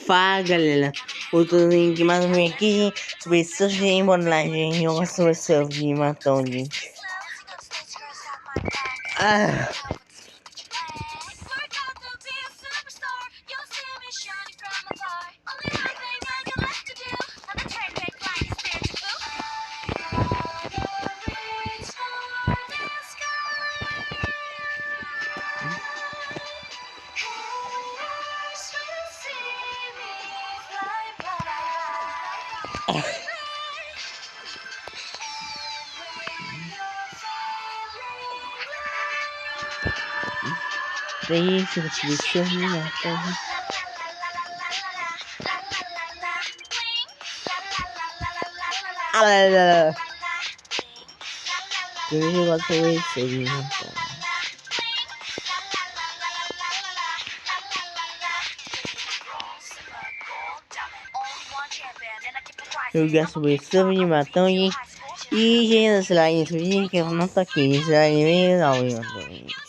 Fala galera, eu tô link mais um vídeo aqui, gente, sobre surf de modelagem, gente, eu sobre surf de matão, gente. Deixa eu te surf de matão. Eu gosto de surf de matão. Eu gosto de surf de matão, gente. E, gente, esse like nesse vídeo que eu não tô aqui. Esse like é legal, gente.